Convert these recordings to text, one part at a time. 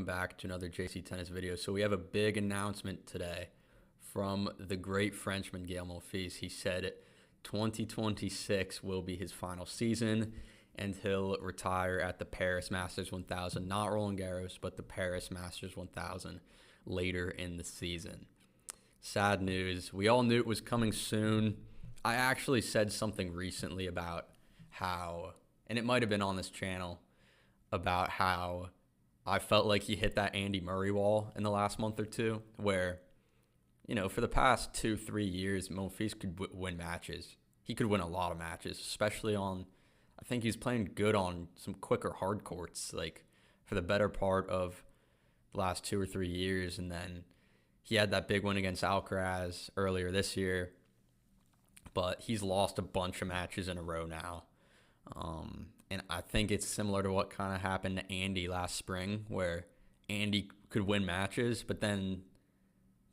back to another JC Tennis video. So we have a big announcement today from the great Frenchman Gael Monfils. He said 2026 will be his final season, and he'll retire at the Paris Masters 1000, not Roland Garros, but the Paris Masters 1000 later in the season. Sad news. We all knew it was coming soon. I actually said something recently about how, and it might have been on this channel, about how I felt like he hit that Andy Murray wall in the last month or two, where, for the past 2-3 years, Monfils could win matches. He could win a lot of matches, especially on, I think he's playing good on some quicker hard courts, like for the better part of the last 2 or 3 years. And then he had that big win against Alcaraz earlier this year, but he's lost a bunch of matches in a row now. And I think it's similar to what kind of happened to Andy last spring, where Andy could win matches, but then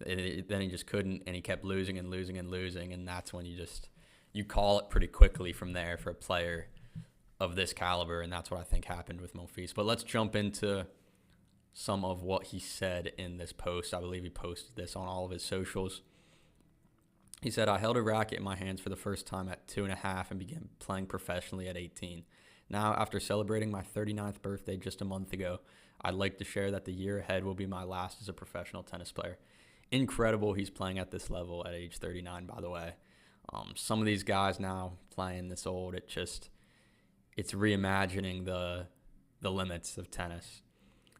he just couldn't, and he kept losing and losing and losing, and that's when you call it pretty quickly from there for a player of this caliber, and that's what I think happened with Monfils. But let's jump into some of what he said in this post. I believe he posted this on all of his socials. He said, "I held a racket in my hands for the first time at 2.5 and began playing professionally at 18. Now, after celebrating my 39th birthday just a month ago, I'd like to share that the year ahead will be my last as a professional tennis player." Incredible he's playing at this level at age 39, by the way. Some of these guys now playing this old, it's reimagining the limits of tennis.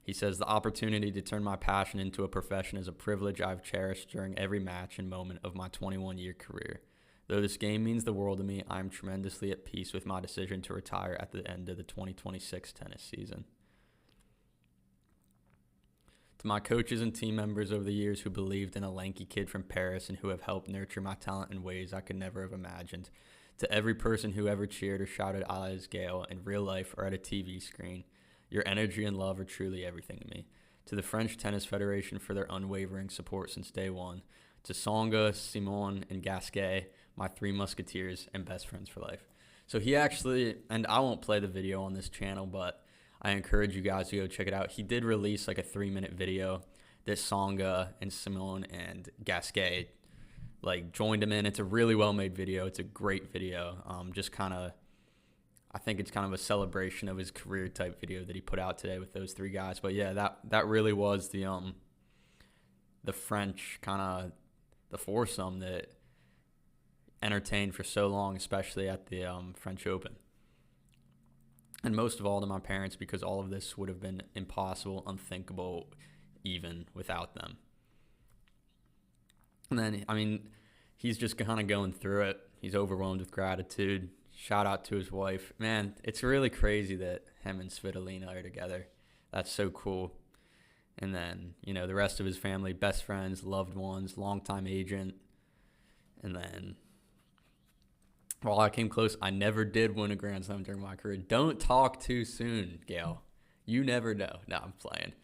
He says, "The opportunity to turn my passion into a profession is a privilege I've cherished during every match and moment of my 21-year career. Though this game means the world to me, I am tremendously at peace with my decision to retire at the end of the 2026 tennis season. To my coaches and team members over the years who believed in a lanky kid from Paris and who have helped nurture my talent in ways I could never have imagined. To every person who ever cheered or shouted "I is Gael" in real life or at a TV screen, your energy and love are truly everything to me. To the French Tennis Federation for their unwavering support since day one. To Tsonga, Simon, and Gasquet, my 3 musketeers and best friends for life." So he actually, and I won't play the video on this channel, but I encourage you guys to go check it out. He did release like a 3-minute video that Tsonga and Simon and Gasquet joined him in. It's a really well-made video. It's a great video. I think it's kind of a celebration of his career type video that he put out today with those 3 guys. But yeah, that really was the French kind of the foursome that entertained for so long, especially at the French Open. And most of all to my parents, because all of this would have been impossible, unthinkable, even without them. And then, he's just kind of going through it. He's overwhelmed with gratitude. Shout out to his wife. Man, it's really crazy that him and Svitolina are together. That's so cool. And then, the rest of his family, best friends, loved ones, longtime agent. And then, while I came close, I never did win a Grand Slam during my career. Don't talk too soon, Gael. You never know. No, I'm playing.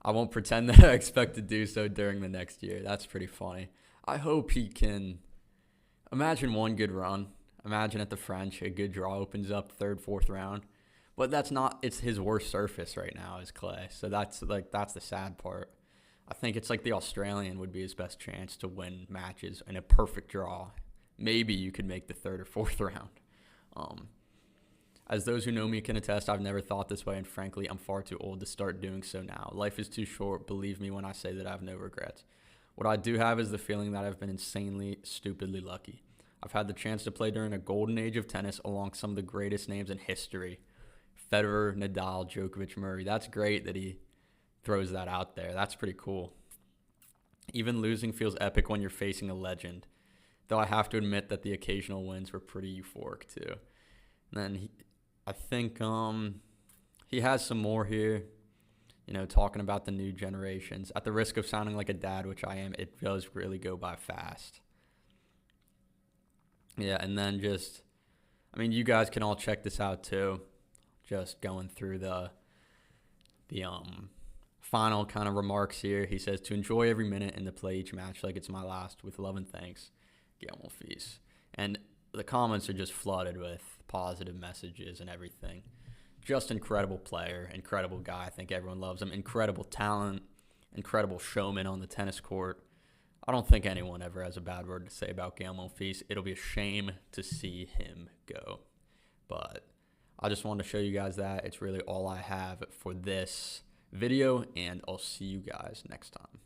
I won't pretend that I expect to do so during the next year. That's pretty funny. I hope he can. Imagine one good run. Imagine at the French, a good draw opens up 3rd, 4th round. But it's his worst surface right now is clay. So that's the sad part. I think it's like the Australian would be his best chance to win matches in a perfect draw. Maybe you could make the 3rd or 4th round. As those who know me can attest, I've never thought this way, and frankly, I'm far too old to start doing so now. Life is too short, believe me when I say that I have no regrets. What I do have is the feeling that I've been insanely, stupidly lucky. I've had the chance to play during a golden age of tennis along some of the greatest names in history. Federer, Nadal, Djokovic, Murray. That's great that he throws that out there. That's pretty cool. Even losing feels epic when you're facing a legend. Though I have to admit that the occasional wins were pretty euphoric too. And then I think he has some more here, talking about the new generations. At the risk of sounding like a dad, which I am, it does really go by fast. Yeah, and then you guys can all check this out too. Just going through the final kind of remarks here. He says, "To enjoy every minute and to play each match like it's my last. With love and thanks, Gael Monfils." And the comments are just flooded with positive messages and everything. Just incredible player, incredible guy. I think everyone loves him. Incredible talent, incredible showman on the tennis court. I don't think anyone ever has a bad word to say about Gael Monfils. It'll be a shame to see him go. But I just wanted to show you guys that. It's really all I have for this video, and I'll see you guys next time.